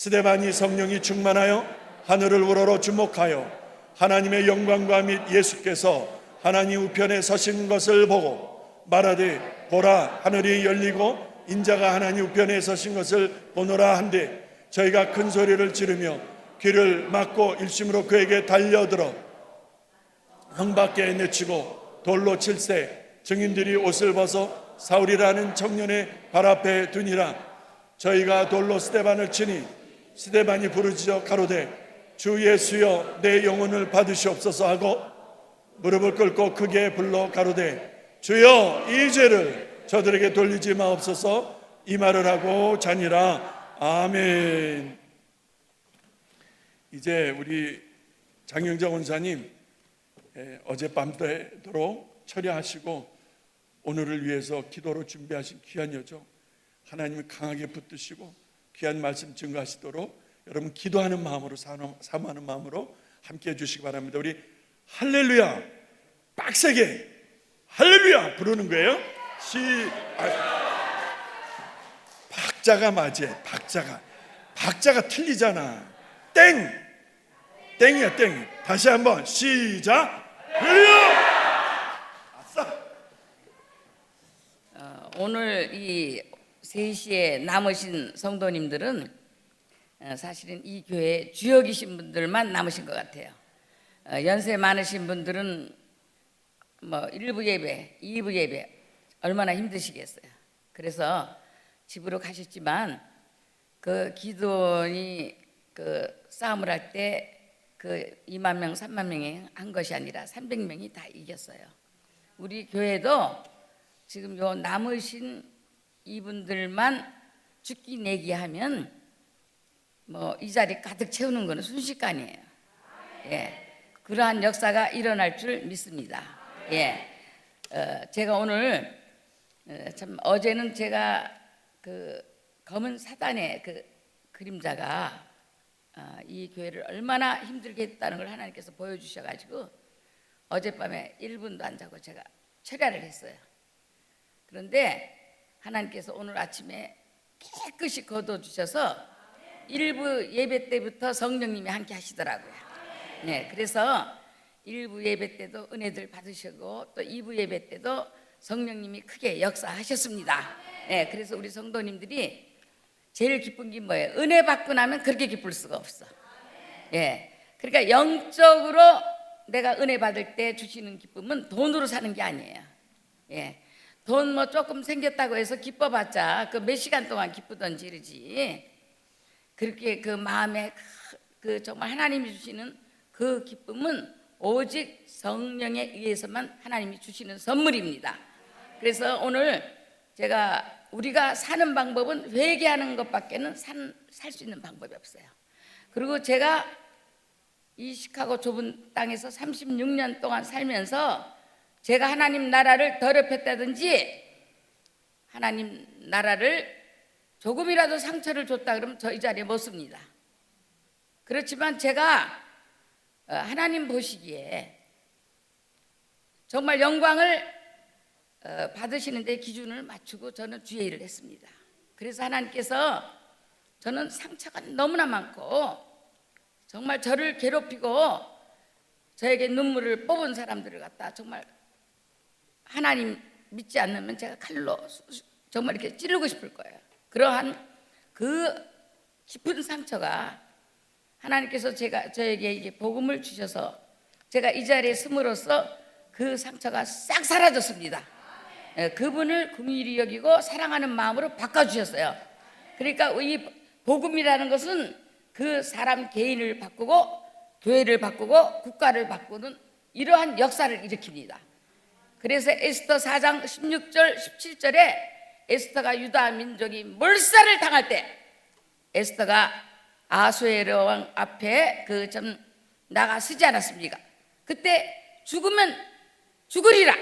스데반이 성령이 충만하여 하늘을 우러러 주목하여 하나님의 영광과 및 예수께서 하나님 우편에 서신 것을 보고 말하되 보라 하늘이 열리고 인자가 하나님 우편에 서신 것을 보노라 한데 저희가 큰 소리를 지르며 귀를 막고 일심으로 그에게 달려들어 형 밖에 내치고 돌로 칠세 증인들이 옷을 벗어 사울이라는 청년의 발 앞에 두니라. 저희가 돌로 스데반을 치니 스데반이 부르짖어 가로되 주 예수여 내 영혼을 받으시옵소서 하고 무릎을 꿇고 크게 불러 가로되 주여 이 죄를 저들에게 돌리지 마옵소서 이 말을 하고 자니라. 아멘. 이제 우리 장영정 원사님 어젯밤도록 처리하시고 오늘을 위해서 기도로 준비하신 귀한 여정 하나님이 강하게 붙드시고 귀한 말씀 증거하시도록 여러분 기도하는 마음으로 사모하는 마음으로 함께 해주시기 바랍니다. 우리 할렐루야 빡세게 할렐루야 부르는 거예요. 박자가 맞아. 박자가 틀리잖아. 땡이야 땡. 다시 한번 시작. 할렐루야. 아싸. 오늘 이 3시에 남으신 성도님들은 사실은 이 교회 주역이신 분들만 남으신 것 같아요. 연세 많으신 분들은 뭐 1부 예배, 2부 예배 얼마나 힘드시겠어요. 그래서 집으로 가셨지만 그 기도원이 그 싸움을 할 때 그 2만 명, 3만 명이 한 것이 아니라 300명이 다 이겼어요. 우리 교회도 지금 요 남으신 이분들만 죽기 내기 하면 뭐 이 자리 가득 채우는 거는 순식간이에요. 예, 그러한 역사가 일어날 줄 믿습니다. 예, 제가 오늘 참 어제는 제가 그 검은 사단의 그 그림자가 이 교회를 얼마나 힘들게 했다는 걸 하나님께서 보여주셔가지고 어젯밤에 1분도 안 자고 제가 철야를 했어요. 그런데 하나님께서 오늘 아침에 깨끗이 거둬주셔서 1부 예배 때부터 성령님이 함께 하시더라고요. 네, 그래서 1부 예배 때도 은혜들 받으시고 또 2부 예배 때도 성령님이 크게 역사하셨습니다. 네, 그래서 우리 성도님들이 제일 기쁜 게 뭐예요? 은혜 받고 나면 그렇게 기쁠 수가 없어. 예, 그러니까 영적으로 내가 은혜 받을 때 주시는 기쁨은 돈으로 사는 게 아니에요. 예, 돈 뭐 조금 생겼다고 해서 기뻐봤자 그 몇 시간 동안 기쁘던지 이러지. 그렇게 그 마음에 그 정말 하나님이 주시는 그 기쁨은 오직 성령에 의해서만 하나님이 주시는 선물입니다. 그래서 오늘 제가 우리가 사는 방법은 회개하는 것밖에는 살 수 있는 방법이 없어요. 그리고 제가 이 시카고 좁은 땅에서 36년 동안 살면서 제가 하나님 나라를 더럽혔다든지 하나님 나라를 조금이라도 상처를 줬다 그러면 저 이 자리에 못 씁니다. 그렇지만 제가 하나님 보시기에 정말 영광을 받으시는 데 기준을 맞추고 저는 주의 일을 했습니다. 그래서 하나님께서 저는 상처가 너무나 많고 정말 저를 괴롭히고 저에게 눈물을 뽑은 사람들을 갖다 정말 하나님 믿지 않으면 제가 칼로 정말 이렇게 찌르고 싶을 거예요. 그러한 그 깊은 상처가 하나님께서 저에게 이게 복음을 주셔서 제가 이 자리에 숨으로써 그 상처가 싹 사라졌습니다. 그분을 긍휼히 여기고 사랑하는 마음으로 바꿔주셨어요. 그러니까 이 복음이라는 것은 그 사람 개인을 바꾸고 교회를 바꾸고 국가를 바꾸는 이러한 역사를 일으킵니다. 그래서 에스더 4장 16절 17절에 에스더가 유다 민족이 몰살을 당할 때 에스더가 아수에로 왕 앞에 그 좀 나가 서지 않았습니까? 그때 죽으면 죽으리라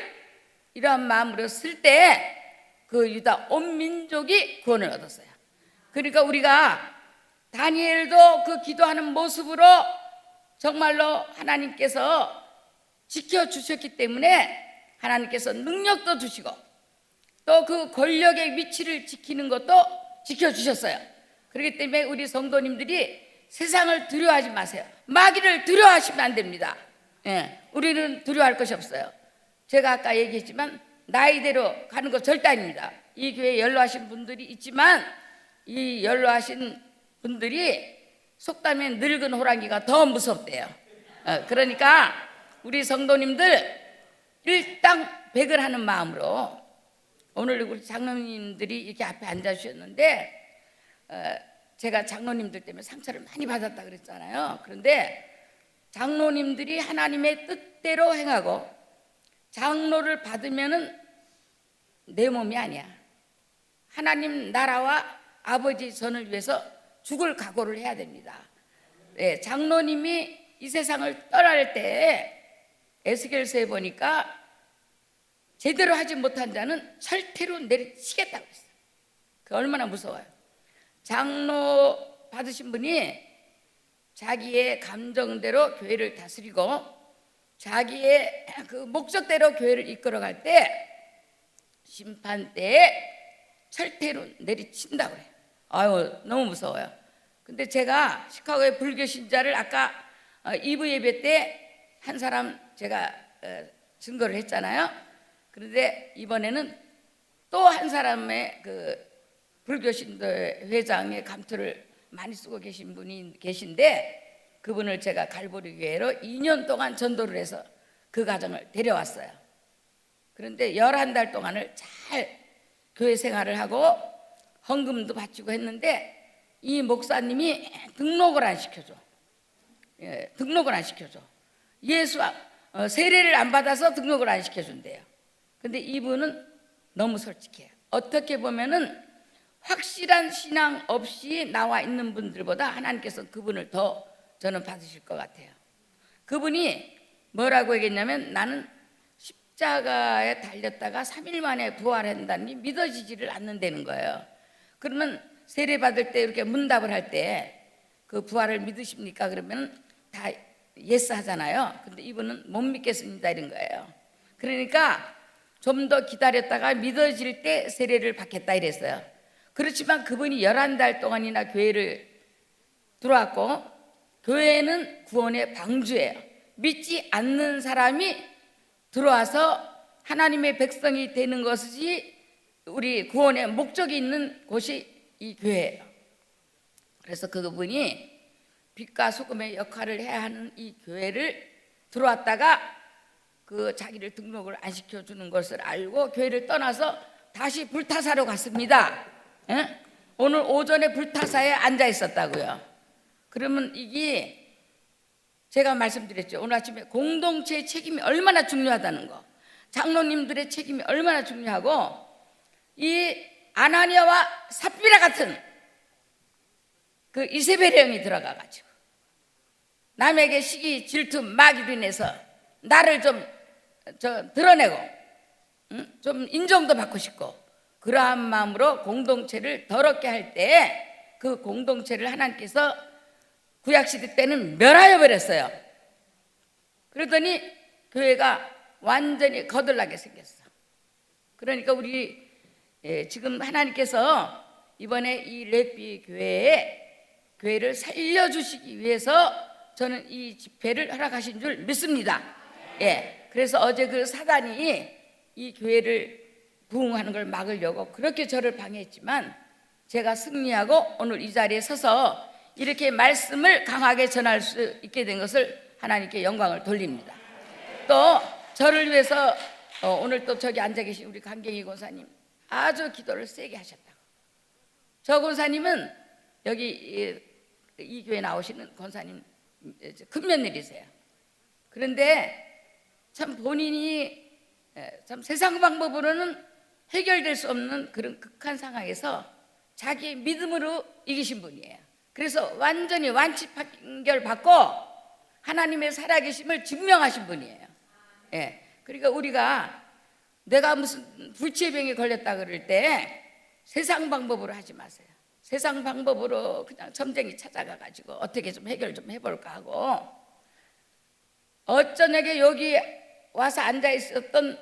이러한 마음으로 쓸 때 그 유다 온 민족이 구원을 얻었어요. 그러니까 우리가 다니엘도 그 기도하는 모습으로 정말로 하나님께서 지켜주셨기 때문에 하나님께서 능력도 주시고 또 그 권력의 위치를 지키는 것도 지켜주셨어요. 그렇기 때문에 우리 성도님들이 세상을 두려워하지 마세요. 마귀를 두려워하시면 안 됩니다. 예, 우리는 두려워할 것이 없어요. 제가 아까 얘기했지만 나이대로 가는 거 절대 아닙니다. 이 교회에 연로하신 분들이 있지만 이 연로하신 분들이 속담에 늙은 호랑이가 더 무섭대요. 그러니까 우리 성도님들 일당백을 하는 마음으로, 오늘 우리 장로님들이 이렇게 앞에 앉아 주셨는데 제가 장로님들 때문에 상처를 많이 받았다 그랬잖아요. 그런데 장로님들이 하나님의 뜻대로 행하고 장로를 받으면은 내 몸이 아니야. 하나님 나라와 아버지 선을 위해서 죽을 각오를 해야 됩니다. 네, 장로님이 이 세상을 떠날 때 에스겔서에 보니까 제대로 하지 못한 자는 철퇴로 내리치겠다고 했어요. 그 얼마나 무서워요. 장로 받으신 분이 자기의 감정대로 교회를 다스리고 자기의 그 목적대로 교회를 이끌어갈 때 심판 때에 철퇴로 내리친다고 그래요. 아유, 너무 무서워요. 근데 제가 시카고의 불교 신자를 아까 2부 예배 때 한 사람 제가 증거를 했잖아요. 그런데 이번에는 또 한 사람의 그 불교 신도 회장의 감투를 많이 쓰고 계신 분이 계신데, 그분을 제가 갈보리 교회로 2년 동안 전도를 해서 그 가정을 데려왔어요. 그런데 11달 동안을 잘 교회 생활을 하고 헌금도 바치고 했는데 이 목사님이 등록을 안 시켜줘. 예, 등록을 안 시켜줘. 세례를 안 받아서 등록을 안 시켜준대요. 근데 이분은 너무 솔직해요. 어떻게 보면은 확실한 신앙 없이 나와 있는 분들보다 하나님께서 그분을 더 저는 받으실 것 같아요. 그분이 뭐라고 얘기했냐면, 나는 십자가에 달렸다가 3일 만에 부활한다는 게 믿어지지를 않는다는 거예요. 그러면 세례 받을 때 이렇게 문답을 할 때 그 부활을 믿으십니까? 그러면 다 예스 하잖아요. 근데 이분은 못 믿겠습니다 이런 거예요. 그러니까 좀 더 기다렸다가 믿어질 때 세례를 받겠다 이랬어요. 그렇지만 그분이 11달 동안이나 교회를 들어왔고, 교회는 구원의 방주예요. 믿지 않는 사람이 들어와서 하나님의 백성이 되는 것이 우리 구원의 목적이 있는 곳이 이 교회예요. 그래서 그분이 빛과 소금의 역할을 해야 하는 이 교회를 들어왔다가 그 자기를 등록을 안 시켜주는 것을 알고 교회를 떠나서 다시 불타사로 갔습니다. 에? 오늘 오전에 불타사에 앉아 있었다고요. 그러면 이게 제가 말씀드렸죠. 오늘 아침에 공동체의 책임이 얼마나 중요하다는 거, 장로님들의 책임이 얼마나 중요하고, 이 아나니아와 삽비라 같은 그 이세벨의 영이 들어가가지고 남에게 시기, 질투, 마귀로 인해서 나를 좀 드러내고 좀 인정도 받고 싶고, 그러한 마음으로 공동체를 더럽게 할 때 그 공동체를 하나님께서 구약시대 때는 멸하여 버렸어요. 그러더니 교회가 완전히 거들나게 생겼어. 그러니까 우리 지금 하나님께서 이번에 이 레위 교회를 살려주시기 위해서 저는 이 집회를 허락하신 줄 믿습니다. 예, 그래서 어제 그 사단이 이 교회를 부흥하는 걸 막으려고 그렇게 저를 방해했지만 제가 승리하고 오늘 이 자리에 서서 이렇게 말씀을 강하게 전할 수 있게 된 것을 하나님께 영광을 돌립니다. 또 저를 위해서 오늘 또 저기 앉아 계신 우리 강경희 권사님 아주 기도를 세게 하셨다고. 저 권사님은 여기 이 교회 나오시는 권사님 큰 며느리세요. 그런데 참 본인이 참 세상 방법으로는 해결될 수 없는 그런 극한 상황에서 자기의 믿음으로 이기신 분이에요. 그래서 완전히 완치 판결 받고 하나님의 살아계심을 증명하신 분이에요. 예. 그러니까 우리가 내가 무슨 불치의 병에 걸렸다 그럴 때 세상 방법으로 하지 마세요. 세상 방법으로 그냥 점쟁이 찾아가 가지고 어떻게 좀 해결 좀 해볼까 하고, 어쩌냐게 여기 와서 앉아 있었던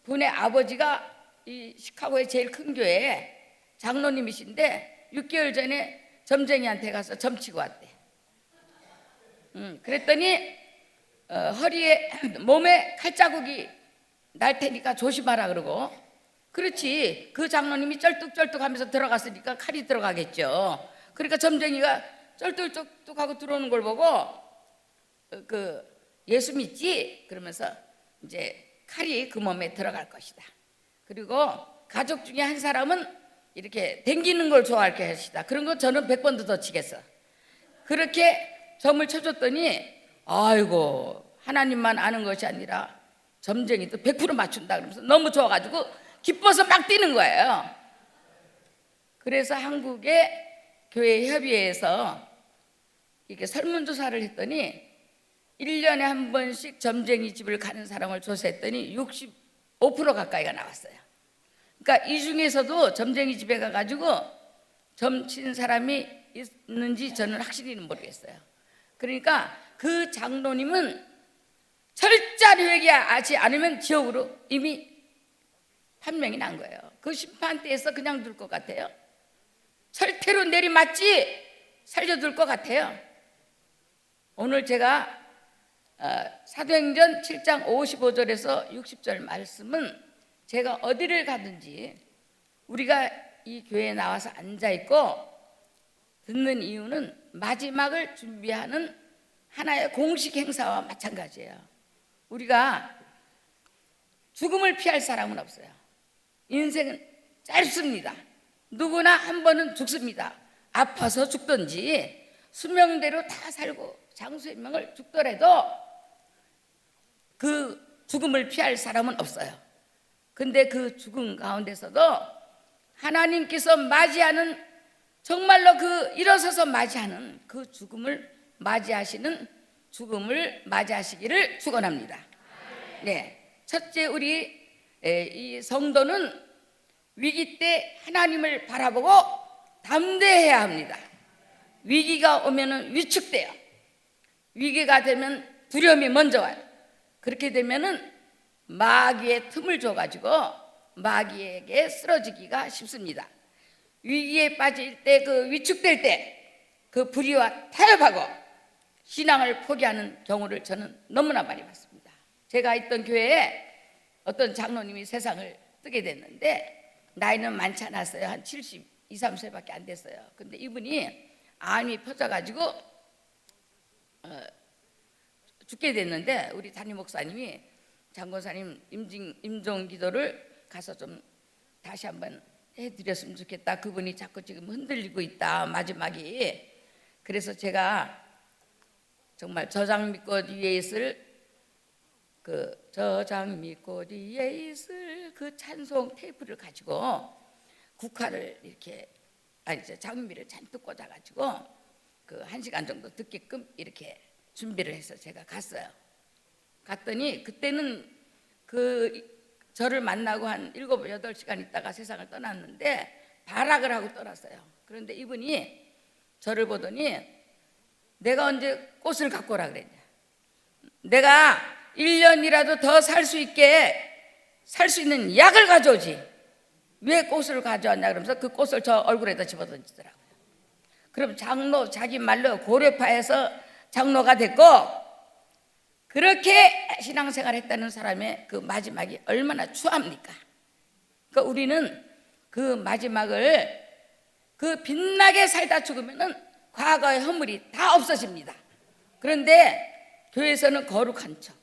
분의 아버지가 이 시카고의 제일 큰 교회 장로님이신데 6개월 전에 점쟁이한테 가서 점치고 왔대. 그랬더니 허리에 몸에 칼자국이 날 테니까 조심하라 그러고. 그렇지, 그 장로님이 쩔뚝쩔뚝하면서 들어갔으니까 칼이 들어가겠죠. 그러니까 점쟁이가 쩔뚝쩔뚝하고 들어오는 걸 보고 그 예수 믿지? 그러면서 이제 칼이 그 몸에 들어갈 것이다. 그리고 가족 중에 한 사람은 이렇게 댕기는 걸 좋아할 것이다. 그런 거 저는 100번도 더 치겠어. 그렇게 점을 쳐줬더니 아이고, 하나님만 아는 것이 아니라 점쟁이도 100% 맞춘다 그러면서 너무 좋아가지고 기뻐서 막 뛰는 거예요. 그래서 한국의 교회 협의회에서 이렇게 설문조사를 했더니 1년에 한 번씩 점쟁이 집을 가는 사람을 조사했더니 65% 가까이가 나왔어요. 그러니까 이 중에서도 점쟁이 집에 가가지고 점친 사람이 있는지 저는 확실히는 모르겠어요. 그러니까 그 장로님은 철저히 회개하지 않으면 지옥으로 이미 판명이 난 거예요. 그 심판대에서 그냥 둘 것 같아요. 철퇴로 내리맞지 살려둘 것 같아요. 오늘 제가 사도행전 7장 55절에서 60절 말씀은 제가 어디를 가든지 우리가 이 교회에 나와서 앉아있고 듣는 이유는 마지막을 준비하는 하나의 공식 행사와 마찬가지예요. 우리가 죽음을 피할 사람은 없어요. 인생은 짧습니다. 누구나 한 번은 죽습니다. 아파서 죽든지 수명대로 다 살고 장수의 명을 죽더라도 그 죽음을 피할 사람은 없어요. 근데 그 죽음 가운데서도 하나님께서 맞이하는, 정말로 그 일어서서 맞이하는 그 죽음을 맞이하시기를 축원합니다. 네, 첫째, 우리 이 성도는 위기 때 하나님을 바라보고 담대해야 합니다. 위기가 오면은 위축돼요. 위기가 되면 두려움이 먼저 와요. 그렇게 되면은 마귀의 틈을 줘가지고 마귀에게 쓰러지기가 쉽습니다. 위기에 빠질 때, 그 위축될 때 그 불의와 타협하고 신앙을 포기하는 경우를 저는 너무나 많이 봤습니다. 제가 있던 교회에 어떤 장로님이 세상을 뜨게 됐는데 나이는 많지 않았어요. 한 72, 3세밖에 안 됐어요. 근데 이분이 암이 퍼져가지고 죽게 됐는데 우리 담임 목사님이 장권사님 임종 기도를 가서 좀 다시 한번 해드렸으면 좋겠다. 그분이 자꾸 지금 흔들리고 있다, 마지막이. 그래서 제가 정말 저장미꽃 위에 있을 저장미꽃 위에 있을 그 찬송 테이프를 가지고 국화를 이렇게 장미를 잔뜩 꽂아가지고 그 1시간 정도 듣게끔 이렇게 준비를 해서 제가 갔어요. 갔더니 그때는 저를 만나고 한 7, 8시간 있다가 세상을 떠났는데 발악을 하고 떠났어요. 그런데 이분이 저를 보더니 내가 언제 꽃을 갖고 오라 그랬냐, 내가 1년이라도 더 살 수 있게 살 수 있는 약을 가져오지 왜 꽃을 가져왔냐 그러면서 그 꽃을 저 얼굴에다 집어던지더라고요. 그럼 자기 말로 고려파에서 장로가 됐고 그렇게 신앙생활 했다는 사람의 그 마지막이 얼마나 추합니까? 그러니까 우리는 그 마지막을 그 빛나게 살다 죽으면은 과거의 허물이 다 없어집니다. 그런데 교회에서는 거룩한 척,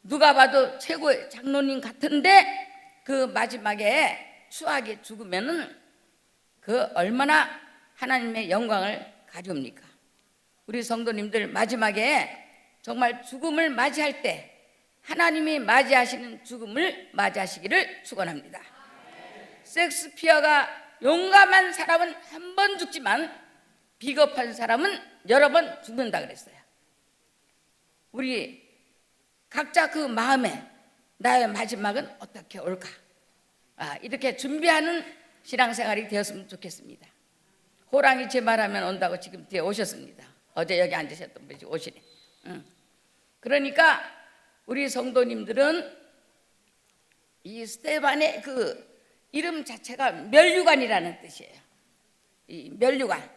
누가 봐도 최고의 장로님 같은데 그 마지막에 추하게 죽으면은 그 얼마나 하나님의 영광을 가져옵니까? 우리 성도님들 마지막에 정말 죽음을 맞이할 때 하나님이 맞이하시는 죽음을 맞이하시기를 축원합니다. 섹스피어가 용감한 사람은 한 번 죽지만 비겁한 사람은 여러 번 죽는다 그랬어요. 우리 각자 그 마음에 나의 마지막은 어떻게 올까? 이렇게 준비하는 신앙생활이 되었으면 좋겠습니다. 호랑이 제 말하면 온다고 지금 뒤에 오셨습니다. 어제 여기 앉으셨던 분이 오시네. 그러니까 우리 성도님들은 이 스테반의 그 이름 자체가 멸류관이라는 뜻이에요. 이 멸류관.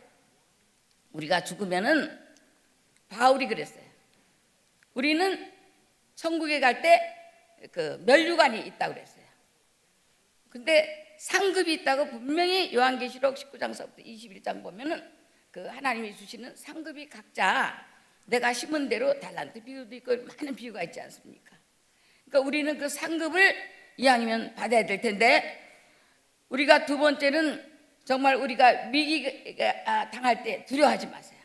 우리가 죽으면은 바울이 그랬어요. 우리는 천국에 갈 때 그 면류관이 있다고 그랬어요. 근데 상급이 있다고 분명히 요한계시록 19장서부터 21장 보면은 그 하나님이 주시는 상급이 각자 내가 심은 대로 달란트 비유도 있고 많은 비유가 있지 않습니까? 그러니까 우리는 그 상급을 이왕이면 받아야 될 텐데, 우리가 두 번째는 정말 우리가 위기가 당할 때 두려워하지 마세요.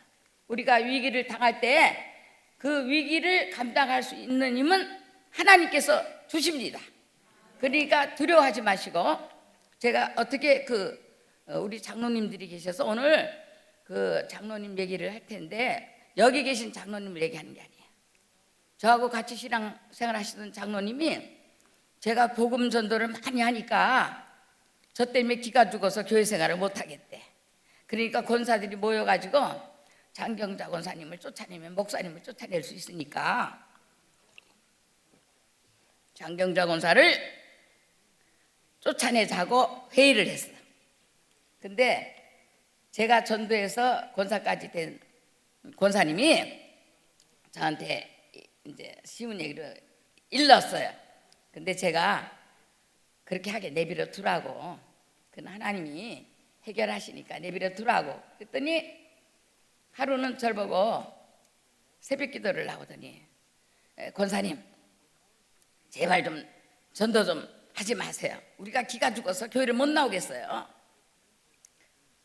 우리가 위기를 당할 때 그 위기를 감당할 수 있는 힘은 하나님께서 주십니다. 그러니까 두려워하지 마시고, 제가 어떻게 우리 장로님들이 계셔서 오늘 그 장로님 얘기를 할 텐데, 여기 계신 장로님을 얘기하는 게 아니에요. 저하고 같이 신앙생활 하시던 장로님이 제가 복음 전도를 많이 하니까 저 때문에 기가 죽어서 교회 생활을 못 하겠대. 그러니까 권사들이 모여가지고 장경자 권사님을 쫓아내면 목사님을 쫓아낼 수 있으니까 장경자 권사를 쫓아내자고 회의를 했어요. 근데 제가 전도해서 권사까지 된 권사님이 저한테 이제 쉬운 얘기를 일렀어요. 근데 제가 그렇게 하게 내버려 두라고, 그건 하나님이 해결하시니까 내버려 두라고 그랬더니, 하루는 절 보고 새벽 기도를 나오더니, 권사님 제발 좀 전도 좀 하지 마세요. 우리가 기가 죽어서 교회를 못 나오겠어요.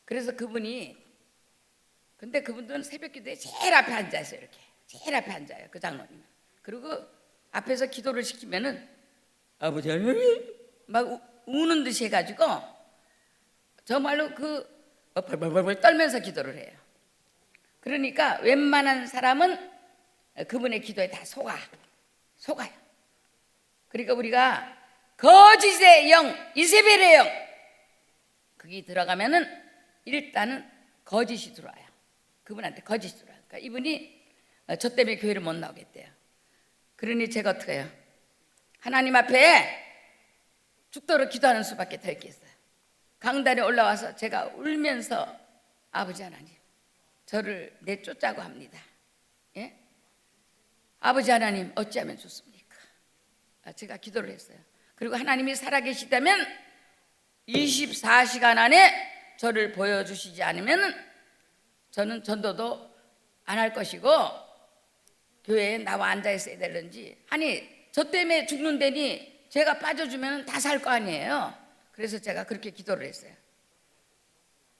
그래서 근데 그분들은 새벽 기도에 제일 앞에 앉아 있어요. 이렇게 제일 앞에 앉아요, 그 장로님. 그리고 앞에서 기도를 시키면은 아버지 막 우는 듯이 해가지고 정말로 벌벌벌 떨면서 기도를 해요. 그러니까 웬만한 사람은 그분의 기도에 다 속아요. 그러니까 우리가 거짓의 영, 이세벨의 영, 거기 들어가면은 일단은 거짓이 들어와요. 그분한테 거짓이 들어와요. 그러니까 이분이 저 때문에 교회를 못 나오겠대요. 그러니 제가 어떻게 해요? 하나님 앞에 죽도록 기도하는 수밖에 더 있겠어요. 강단에 올라와서 제가 울면서 아버지 하나님, 저를 내쫓자고 합니다. 예? 아버지 하나님, 어찌하면 좋습니까? 제가 기도를 했어요. 그리고 하나님이 살아계시다면 24시간 안에 저를 보여주시지 않으면 저는 전도도 안 할 것이고 교회에 나와 앉아 있어야 되는지, 아니 저 때문에 죽는다니 제가 빠져주면 다 살 거 아니에요. 그래서 제가 그렇게 기도를 했어요.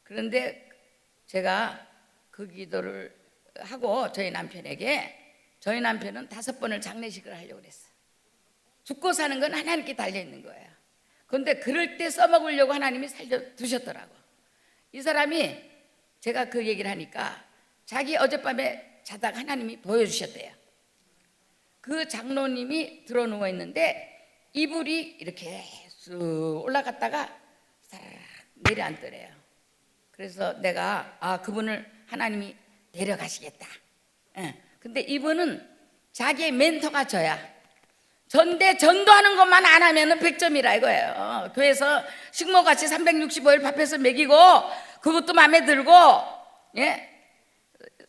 그런데 제가 그 기도를 하고 저희 남편은 5번을 장례식을 하려고 그랬어요. 죽고 사는 건 하나님께 달려있는 거예요. 그런데 그럴 때 써먹으려고 하나님이 살려두셨더라고. 이 사람이 제가 그 얘기를 하니까 자기 어젯밤에 자다가 하나님이 보여주셨대요. 그 장로님이 들어 누워 있는데 이불이 이렇게 쑥 올라갔다가 사라락 내려앉더래요. 그래서 내가 그분을 하나님이 데려가시겠다. 근데 이분은 자기의 멘토가 저야. 전도하는 것만 안 하면은 100점이라 이거예요. 교회에서 식모같이 365일 밥해서 먹이고 그것도 마음에 들고, 예?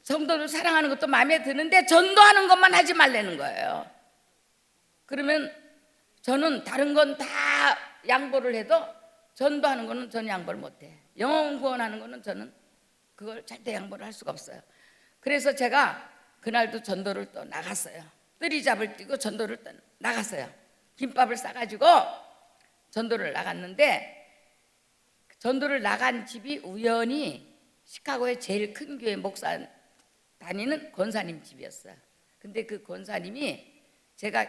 성도를 사랑하는 것도 마음에 드는데 전도하는 것만 하지 말라는 거예요. 그러면 저는 다른 건 다 양보를 해도 전도하는 거는 저는 양보를 못해. 영혼 구원하는 거는 저는 그걸 절대 양보를 할 수가 없어요. 그래서 제가 그날도 전도를 또 나갔어요. 뜨리잡을 띄고 전도를 또 나갔어요. 김밥을 싸가지고 전도를 나갔는데, 전도를 나간 집이 우연히 시카고의 제일 큰 교회 목사 다니는 권사님 집이었어요. 근데 그 권사님이 제가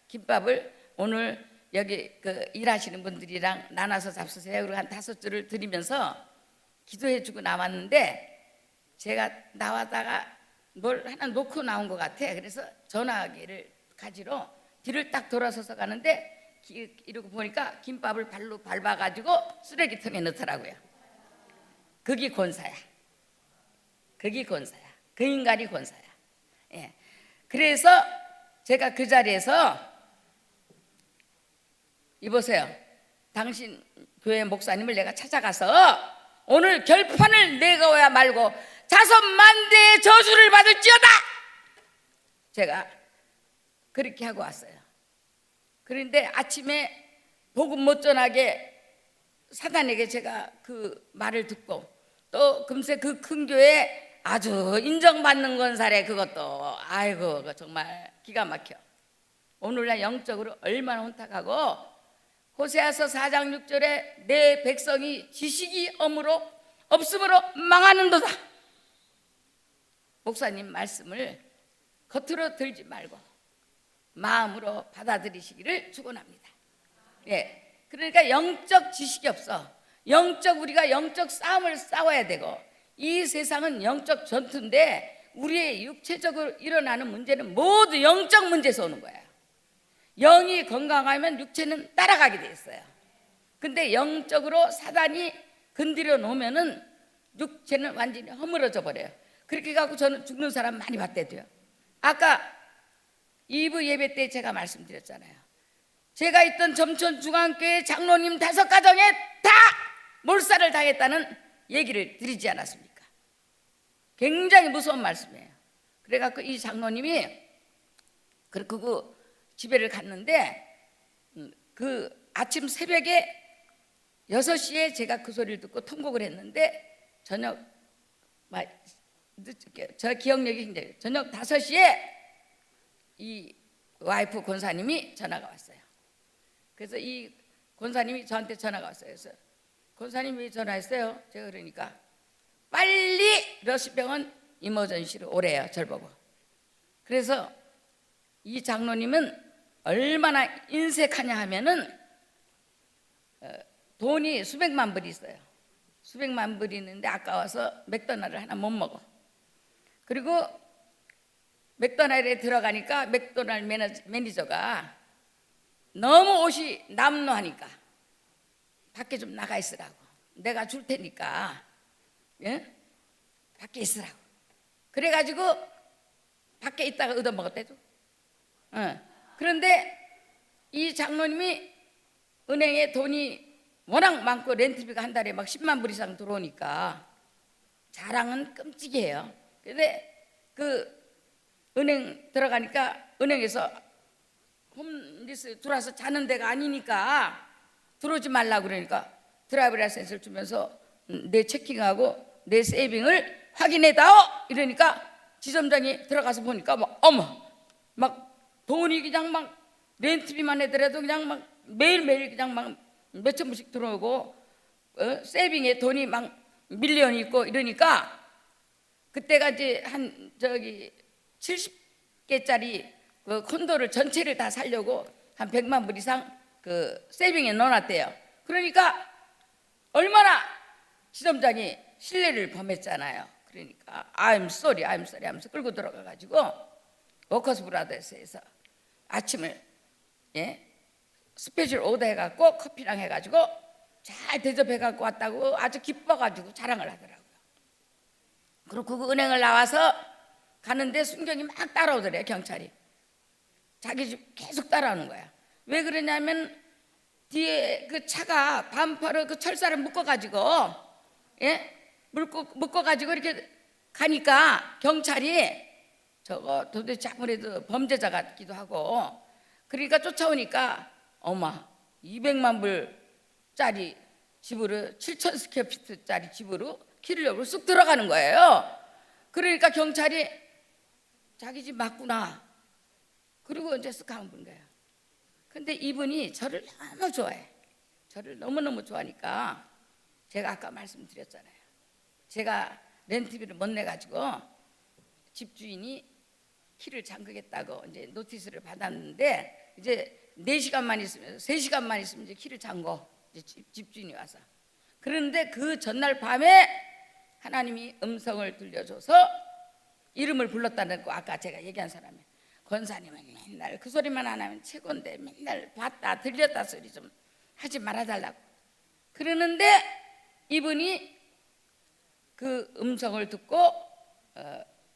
김밥을 오늘 여기 일하시는 분들이랑 나눠서 잡수세요, 그리고 한 5줄을 드리면서 기도해주고 나왔는데, 제가 나왔다가 뭘 하나 놓고 나온 것 같아. 그래서 전화기를 가지러 뒤를 딱 돌아서서 가는데 이러고 보니까 김밥을 발로 밟아가지고 쓰레기통에 넣더라고요. 그게 권사야. 그 인간이 권사야. 예. 그래서 제가 그 자리에서 이보세요, 당신 교회 목사님을 내가 찾아가서 오늘 결판을 내거야 말고 자손만대의 저주를 받을지어다. 제가 그렇게 하고 왔어요. 그런데 아침에 복음 못 전하게 사단에게 제가 그 말을 듣고 또 금세 그 큰 교회 아주 인정받는 건사래 그것도 아이고 그거 정말 기가 막혀. 오늘날 영적으로 얼마나 혼탁하고 호세아서 4장 6절에 내 백성이 지식이 없으므로 망하는도다. 목사님 말씀을 겉으로 들지 말고 마음으로 받아들이시기를 축원합니다. 예, 그러니까 영적 지식이 없어. 우리가 영적 싸움을 싸워야 되고 이 세상은 영적 전투인데 우리의 육체적으로 일어나는 문제는 모두 영적 문제에서 오는 거예요. 영이 건강하면 육체는 따라가게 돼 있어요. 근데 영적으로 사단이 건드려 놓으면은 육체는 완전히 허물어져 버려요. 그렇게 갖고 저는 죽는 사람 많이 봤대도요. 아까 2부 예배 때 제가 말씀드렸잖아요. 제가 있던 점촌 중앙교회 장로님 5가정에 다 몰살을 당했다는 얘기를 드리지 않았습니까? 굉장히 무서운 말씀이에요. 그래갖고 이 장로님이 그 집에를 갔는데 그 아침 새벽에 6시에 제가 그 소리를 듣고 통곡을 했는데 저 기억력이 굉장히 저녁 5시에 이 와이프 권사님이 전화가 왔어요. 그래서 이 권사님이 저한테 전화가 왔어요. 그래서 권사님이 왜 전화했어요? 제가 그러니까 빨리 러시병원 이머전시로 오래요. 절 보고. 그래서 이 장로님은 얼마나 인색하냐 하면은 돈이 수백만 불이 있어요. 수백만 불이 있는데 아까워서 맥도날드를 하나 못 먹어. 그리고 맥도날드에 들어가니까 맥도날드 매니저가 너무 옷이 남루하니까 밖에 좀 나가 있으라고. 내가 줄 테니까 예? 밖에 있으라고. 그래가지고 밖에 있다가 얻어먹었대도. 그런데 이 장로님이 은행에 돈이 워낙 많고 렌트비가 한 달에 막 10만 불 이상 들어오니까 자랑은 끔찍해요. 근데 그 은행 들어가니까 은행에서 홈리스 들어와서 자는 데가 아니니까 들어오지 말라 그러니까 드라이브 라이센스를 주면서 내 체킹하고 내 세이빙을 확인해다오 이러니까 지점장이 들어가서 보니까 막 돈이 그냥 막 렌트비만 해더라도 그냥 막 매일매일 그냥 막 몇천 불씩 들어오고 세이빙에 돈이 막 밀리언이 있고 이러니까 그때가 이제 한 70개짜리 그 콘도를 전체를 다 살려고 한 100만 불 이상 그 세이빙에 넣어놨대요. 그러니까 얼마나 지점장이 신뢰를 범했잖아요. 그러니까 I'm sorry 하면서 끌고 들어가가지고 워커스 브라더스에서 아침을 스페셜 오더 해갖고 커피랑 해가지고 잘 대접해갖고 왔다고 아주 기뻐가지고 자랑을 하더라고요. 그리고 그 은행을 나와서 가는데 순경이 막 따라오더래요. 경찰이 자기 집 계속 따라오는 거야. 왜 그러냐면 뒤에 그 차가 반파로 그 철사를 묶어가지고 묶어가지고 이렇게 가니까 경찰이 저거 도대체 아무래도 범죄자 같기도 하고 그러니까 쫓아오니까 200만 불짜리 집으로 7,000 스퀘어피트짜리 집으로 키르려고 쑥 들어가는 거예요. 그러니까 경찰이 자기 집 맞구나. 그리고 이제 쓱 가는 거예요. 근데 이분이 저를 너무 좋아해. 저를 너무너무 좋아하니까 제가 아까 말씀드렸잖아요. 제가 렌트비를 못 내가지고 집주인이 키를 잠그겠다고 이제 노티스를 받았는데 이제 4시간만 있으면 3시간만 있으면 이제 키를 잠궈 이제 집주인이 와서. 그런데 그 전날 밤에 하나님이 음성을 들려줘서 이름을 불렀다는 거 아까 제가 얘기한 사람이 권사님은 맨날 그 소리만 안 하면 최고인데 맨날 봤다 들렸다 소리 좀 하지 말아달라고 그러는데 이분이 그 음성을 듣고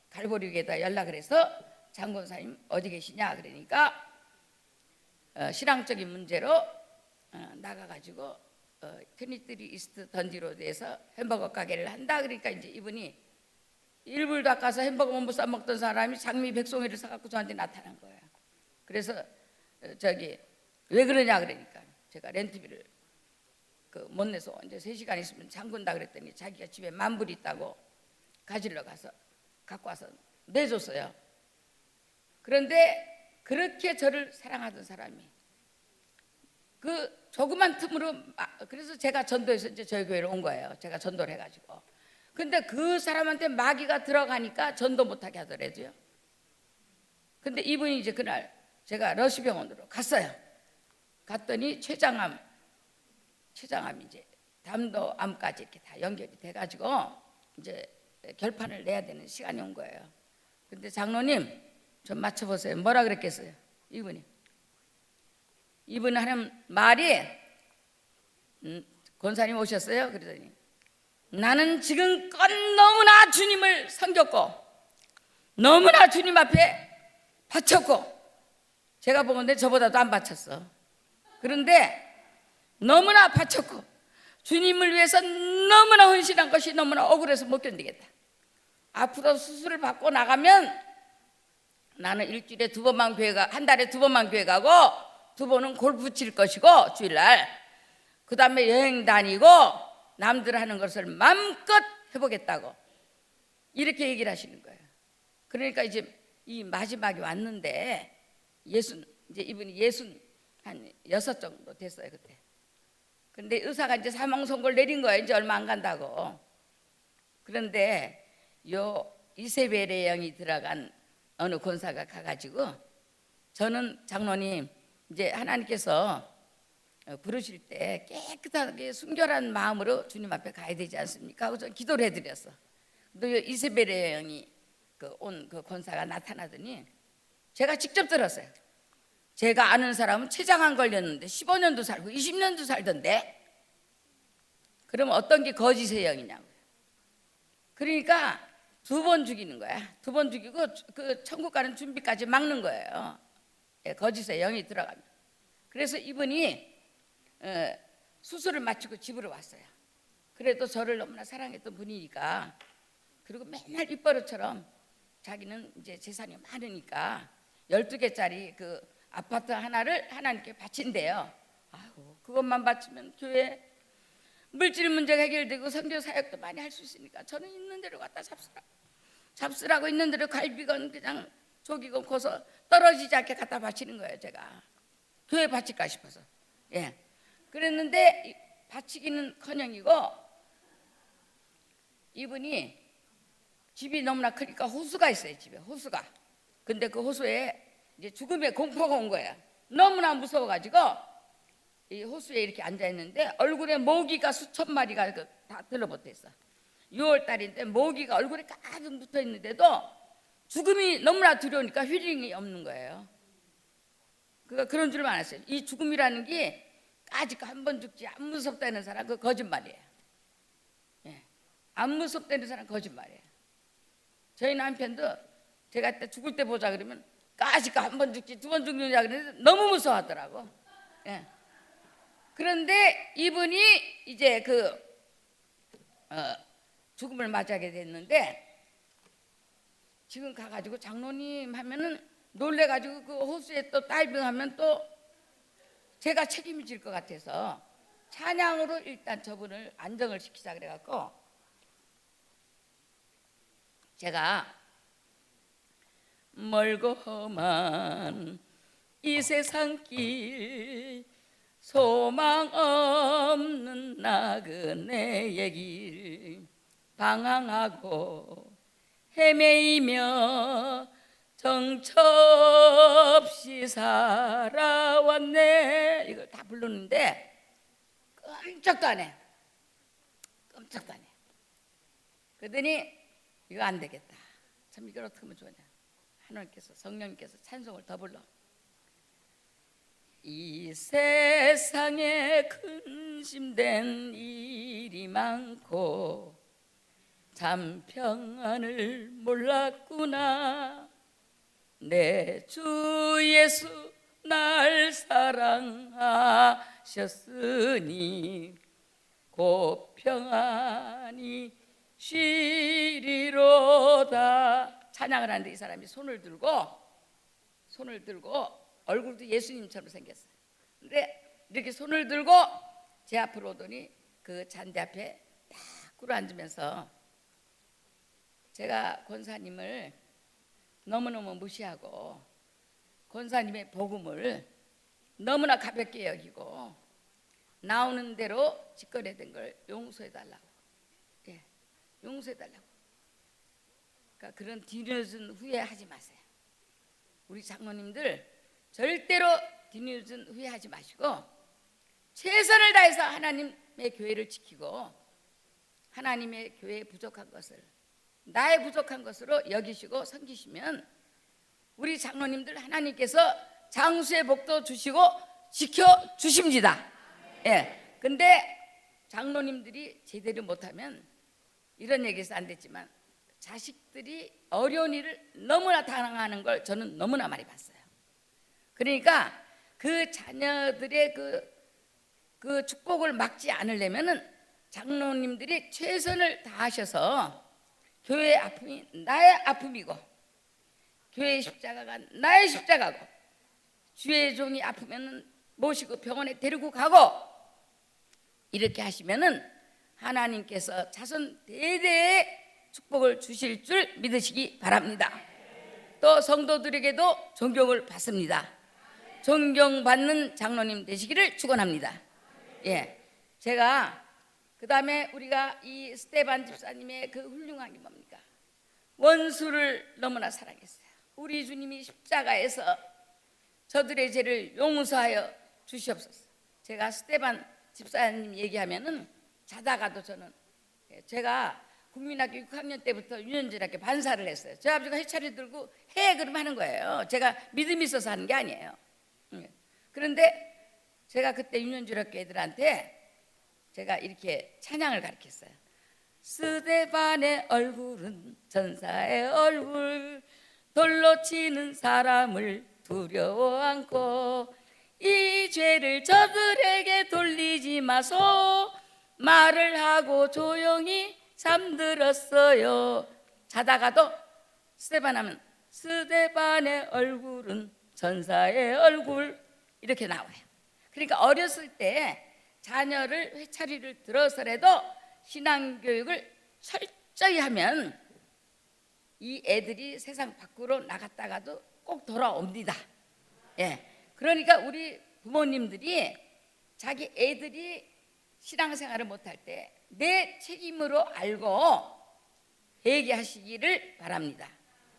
갈보리교에다 연락을 해서 장권사님 어디 계시냐 그러니까 신앙적인 문제로 나가가지고 트니트리 이스트 던지로드에서 햄버거 가게를 한다. 그러니까 이제 이분이 일불 닦아서 햄버거 못 싸 먹던 사람이 장미 백송이를 사갖고 저한테 나타난 거예요. 그래서 저기 왜 그러냐 그러니까 제가 렌트비를 못 내서 이제 3시간 있으면 잠근다 그랬더니 자기가 집에 만불 있다고 가지러 가서 갖고 와서 내줬어요. 그런데 그렇게 저를 사랑하던 사람이 그 조그만 틈으로 그래서 제가 전도해서 이제 저희 교회로 온 거예요. 제가 전도를 해가지고. 근데 그 사람한테 마귀가 들어가니까 전도 못하게 하더라도요. 근데 이분이 이제 그날 제가 러시병원으로 갔어요. 갔더니 췌장암 이제 담도암까지 이렇게 다 연결이 돼가지고 이제 결판을 내야 되는 시간이 온 거예요. 근데 장로님 좀 맞춰보세요. 뭐라 그랬겠어요? 이분은 하는 말이 권사님 오셨어요? 그러더니 나는 지금껏 너무나 주님을 섬겼고 너무나 주님 앞에 바쳤고 제가 보건데 저보다도 안 바쳤어. 그런데 너무나 바쳤고 주님을 위해서 너무나 헌신한 것이 너무나 억울해서 못 견디겠다. 앞으로 수술을 받고 나가면 나는 일주일에 2번만 교회 한 달에 2번만 교회 가고 2번은 골프 칠 것이고 주일날 그 다음에 여행 다니고 남들 하는 것을 마음껏 해보겠다고 이렇게 얘기를 하시는 거예요. 그러니까 이제 이 마지막이 왔는데 이제 이분이 66 정도 됐어요 그때. 근데 의사가 이제 사망 선고를 내린 거예요. 이제 얼마 안 간다고. 그런데 요 이세벨의 영이 들어간 어느 권사가 가가지고 저는 장로님 이제 하나님께서 부르실 때 깨끗하게 순결한 마음으로 주님 앞에 가야 되지 않습니까? 하고 저 기도를 해드렸어. 근데 이세벨의 영이 온 그 권사가 나타나더니 제가 직접 들었어요. 제가 아는 사람은 췌장암 걸렸는데 15년도 살고 20년도 살던데 그러면 어떤 게 거짓의 영이냐고요. 그러니까 2번 죽이는 거야. 2번 죽이고 그 천국 가는 준비까지 막는 거예요. 거짓의 영이 들어가면. 그래서 이분이 수술을 마치고 집으로 왔어요. 그래도 저를 너무나 사랑했던 분이니까 그리고 맨날 입버릇처럼 자기는 이제 재산이 많으니까 12개짜리 그 아파트 하나를 하나님께 바친대요. 아이고 그것만 바치면 교회 물질 문제가 해결되고 선교 사역도 많이 할 수 있으니까 저는 있는 대로 갖다 잡수라고 있는 대로 갈비건 그냥 조기건 고서 떨어지지 않게 갖다 바치는 거예요. 제가 교회 바칠까 싶어서. 예. 그랬는데 바치기는커녕이고 이분이 집이 너무나 크니까 호수가 있어요. 집에 호수가. 근데 그 호수에 이제 죽음의 공포가 온 거예요. 너무나 무서워가지고 이 호수에 이렇게 앉아 있는데 얼굴에 모기가 수천 마리가 다 들러붙어 있어. 6월 달인데 모기가 얼굴에 가득 붙어 있는데도 죽음이 너무나 두려우니까 휘링이 없는 거예요. 그가 그런 줄만 알았어요. 이 죽음이라는 게 아직 한 번 죽지 안 무섭다는 사람 그 거짓말이에요. 예. 안 무섭다는 사람 거짓말이에요. 저희 남편도 제가 그때 죽을 때 보자 그러면 까짓까 한 번 죽지 2번 죽느냐 그랬는데 너무 무서워하더라고. 예. 그런데 이분이 이제 죽음을 맞이하게 됐는데 지금 가가지고 장로님 하면은 놀래가지고 그 호수에 또 다이빙하면 또 제가 책임을 질 것 같아서 찬양으로 일단 저분을 안정을 시키자 그래갖고 제가 멀고 험한 이 세상 길 소망 없는 나그네의 길 방황하고 헤매이며 정처 없이 살아왔네 이걸 다 부르는데 끔찍도 안 해. 끔찍도 안 해. 그러더니 이거 안 되겠다. 참 이걸 어떻게 하면 좋으냐. 하나님께서 성령님께서 찬송을 더 불러. 이 세상에 근심된 일이 많고 참 평안을 몰랐구나. 내 주 예수 날 사랑하셨으니 곧 평안히 쉬리로다. 찬양을 하는데 이 사람이 손을 들고 얼굴도 예수님처럼 생겼어요. 근데 이렇게 손을 들고 제 앞으로 오더니 그 잔디 앞에 딱 꿇어앉으면서 제가 권사님을 너무너무 무시하고 권사님의 복음을 너무나 가볍게 여기고 나오는 대로 짓거려댄 걸 용서해달라고. 예, 용서해달라고. 그러니까 그런 뒤늦은 후회하지 마세요. 우리 장로님들 절대로 뒤늦은 후회하지 마시고 최선을 다해서 하나님의 교회를 지키고 하나님의 교회에 부족한 것을 나의 부족한 것으로 여기시고 섬기시면 우리 장로님들 하나님께서 장수의 복도 주시고 지켜주십니다. 예. 근데 장로님들이 제대로 못하면 이런 얘기해서 안 됐지만 자식들이 어려운 일을 너무나 당하는 걸 저는 너무나 많이 봤어요. 그러니까 그 자녀들의 그 축복을 막지 않으려면은 장로님들이 최선을 다하셔서 교회의 아픔이 나의 아픔이고 교회의 십자가가 나의 십자가고 주의 종이 아프면 모시고 병원에 데리고 가고 이렇게 하시면은 하나님께서 자손 대대에 축복을 주실 줄 믿으시기 바랍니다. 또 성도들에게도 존경을 받습니다. 존경받는 장로님 되시기를 축원합니다. 예, 제가 그 다음에 우리가 이 스테반 집사님의 그 훌륭한 게 뭡니까? 원수를 너무나 사랑했어요. 우리 주님이 십자가에서 저들의 죄를 용서하여 주시옵소서. 제가 스테반 집사님 얘기하면은 자다가도 저는 제가 국민학교 6학년 때부터 유년절학교 반사를 했어요. 저 아버지가 회차리 들고 해 그럼 하는 거예요. 제가 믿음이 있어서 하는 게 아니에요. 그런데 제가 그때 유년절학교 애들한테 제가 이렇게 찬양을 가르쳤어요. 스데반의 얼굴은 전사의 얼굴, 돌로 치는 사람을 두려워 안고 이 죄를 저들에게 돌리지 마소. 말을 하고 조용히 잠들었어요. 자다가도 스데반 하면 스데반의 얼굴은 전사의 얼굴 이렇게 나와요. 그러니까 어렸을 때 자녀를 회차리를 들어서라도 신앙교육을 철저히 하면 이 애들이 세상 밖으로 나갔다가도 꼭 돌아옵니다. 예, 그러니까 우리 부모님들이 자기 애들이 신앙생활을 못할 때 내 책임으로 알고 회개하시기를 바랍니다.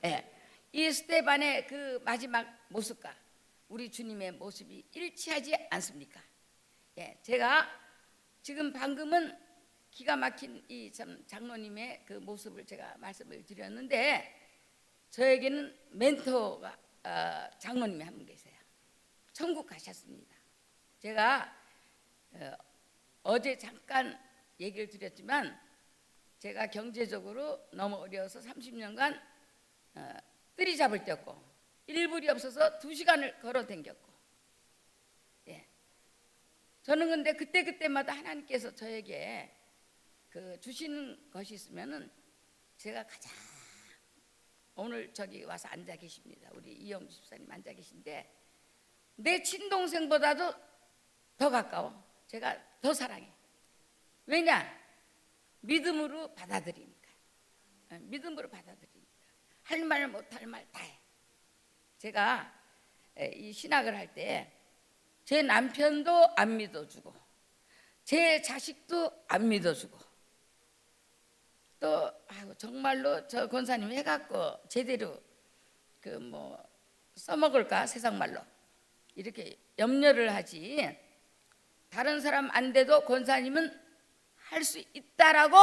예, 이 스테반의 그 마지막 모습과 우리 주님의 모습이 일치하지 않습니까? 예, 제가 지금 방금은 기가 막힌 이 장로님의 그 모습을 제가 말씀을 드렸는데 저에게는 멘토가 장로님이 한 분 계세요. 천국 가셨습니다. 제가 어제 잠깐 얘기를 드렸지만 제가 경제적으로 너무 어려워서 30년간 뜨리 잡을 데 없고 일불이 없어서 2시간을 걸어 댕겼고 예. 저는 근데 그때마다 하나님께서 저에게 그 주시는 것이 있으면은 제가 가장 오늘 저기 와서 앉아 계십니다. 우리 이영주 집사님 앉아 계신데 내 친동생보다도 더 가까워. 제가 더 사랑해. 왜냐? 믿음으로 받아들이니까. 믿음으로 받아들이니까. 할 말 못할 말 다 해. 제가 이 신학을 할 때 제 남편도 안 믿어주고 제 자식도 안 믿어주고 또 정말로 저 권사님 해갖고 제대로 그 뭐 써먹을까 세상 말로 이렇게 염려를 하지 다른 사람 안 돼도 권사님은 할 수 있다라고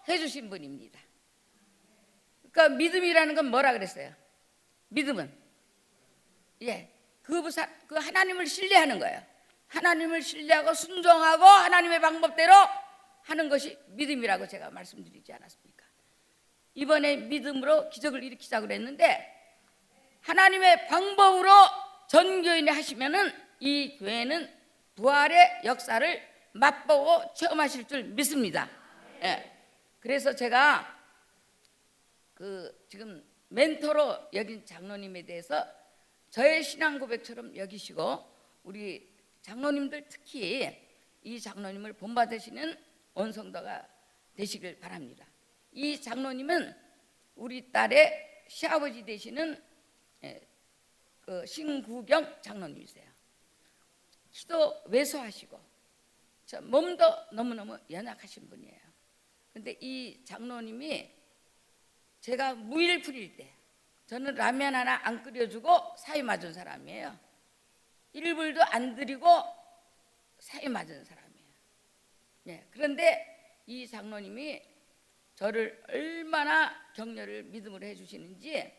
해주신 분입니다. 그러니까 믿음이라는 건 뭐라 그랬어요? 믿음은 그 하나님을 신뢰하는 거예요. 하나님을 신뢰하고 순종하고 하나님의 방법대로 하는 것이 믿음이라고 제가 말씀드리지 않았습니까? 이번에 믿음으로 기적을 일으키자고 그랬는데 하나님의 방법으로 전 교인이 하시면은 이 교회는 부활의 역사를 맛보고 체험하실 줄 믿습니다. 예. 그래서 제가 지금 멘토로 여긴 장로님에 대해서 저의 신앙 고백처럼 여기시고 우리 장로님들 특히 이 장로님을 본받으시는 온 성도가 되시길 바랍니다. 이 장로님은 우리 딸의 시아버지 되시는 그 신구경 장로님이세요. 키도 왜소하시고 몸도 너무너무 연약하신 분이에요. 근데 이 장로님이 제가 무일푼일 때 저는 라면 하나 안 끓여주고 사위 맞은 사람이에요. 1불도 안 드리고 사위 맞은 사람이에요. 네, 그런데 이 장로님이 저를 얼마나 격려를 믿음으로 해주시는지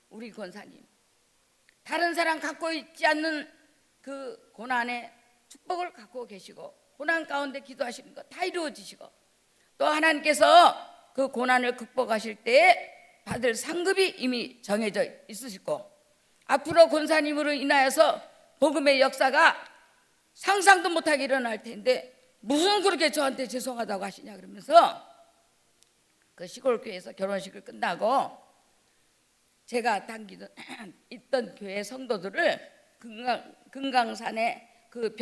우리 권사님 다른 사람 갖고 있지 않는 그 고난의 축복을 갖고 계시고 고난 가운데 기도하시는 거 다 이루어지시고 또 하나님께서 그 고난을 극복하실 때에 받을 상급이 이미 정해져 있으시고 앞으로 권사님으로 인하여서 복음의 역사가 상상도 못하게 일어날 텐데 무슨 그렇게 저한테 죄송하다고 하시냐 그러면서 그 시골 교회에서 결혼식을 끝나고 제가 당기던 있던 교회 성도들을 금강산에 그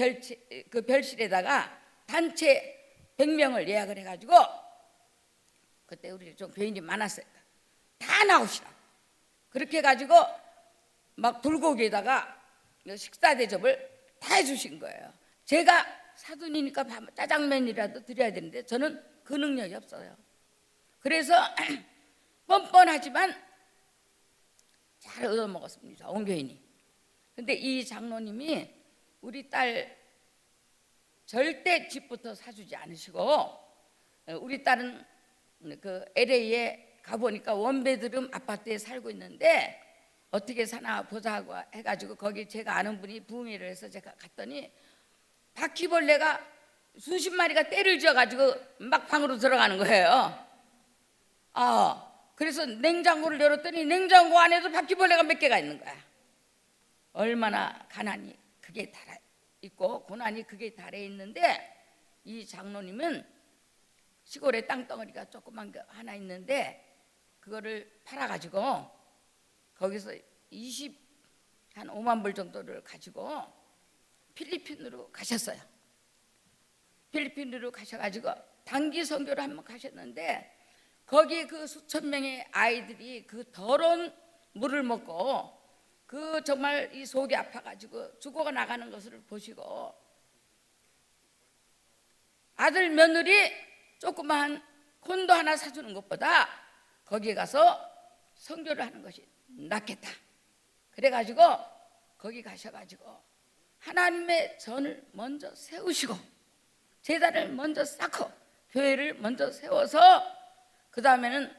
별실에다가 단체 100명을 예약을 해가지고 그때 우리 좀 교인이 많았어요. 다 나오시라. 그렇게 해가지고 막 불고기에다가 식사 대접을 다 해주신 거예요. 제가 사돈이니까 짜장면이라도 드려야 되는데 저는 그 능력이 없어요. 그래서 뻔뻔하지만 잘 얻어먹었습니다. 온 교인이. 근데 이 장로님이 우리 딸 절대 집부터 사주지 않으시고 우리 딸은 그 LA에 가보니까 원베드룸 아파트에 살고 있는데 어떻게 사나 보자 하고 해가지고 거기 제가 아는 분이 부흥회를 해서 제가 갔더니 바퀴벌레가 수십 마리가 떼를 지어가지고 막 방으로 들어가는 거예요. 그래서 냉장고를 열었더니 냉장고 안에도 바퀴벌레가 몇 개가 있는 거야. 얼마나 가난이 그게 달아 있고 고난이 그게 달해 있는데 이 장로님은 시골에 땅덩어리가 조그만 거 하나 있는데 그거를 팔아가지고 거기서 한 5만 불 정도를 가지고 필리핀으로 가셨어요. 필리핀으로 가셔가지고 단기 선교를 한번 가셨는데 거기 그 수천 명의 아이들이 그 더러운 물을 먹고 그 정말 이 속이 아파가지고 죽어가 나가는 것을 보시고 아들 며느리 조그만 콘도 하나 사주는 것보다 거기에 가서 선교를 하는 것이 낫겠다. 그래가지고 거기 가셔가지고 하나님의 전을 먼저 세우시고 제단을 먼저 쌓고 교회를 먼저 세워서 그 다음에는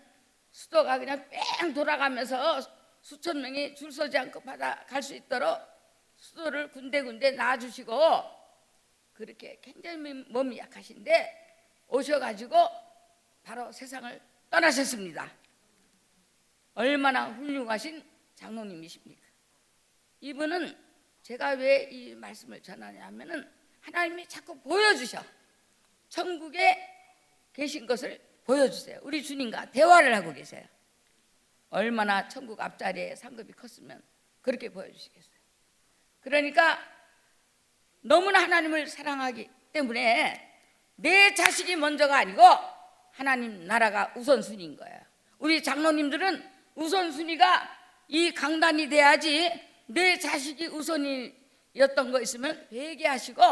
수도가 그냥 뺑 돌아가면서 수천 명이 줄 서지 않고 받아갈 수 있도록 수도를 군데군데 놔주시고 그렇게 굉장히 몸이 약하신데 오셔가지고 바로 세상을 떠나셨습니다. 얼마나 훌륭하신 장로님이십니까? 이분은 제가 왜 이 말씀을 전하냐면은 하나님이 자꾸 보여주셔. 천국에 계신 것을 보여주세요. 우리 주님과 대화를 하고 계세요. 얼마나 천국 앞자리에 상급이 컸으면 그렇게 보여주시겠어요. 그러니까 너무나 하나님을 사랑하기 때문에 내 자식이 먼저가 아니고 하나님 나라가 우선순위인 거예요. 우리 장로님들은 우선순위가 이 강단이 돼야지 내 자식이 우선이었던 거 있으면 회개하시고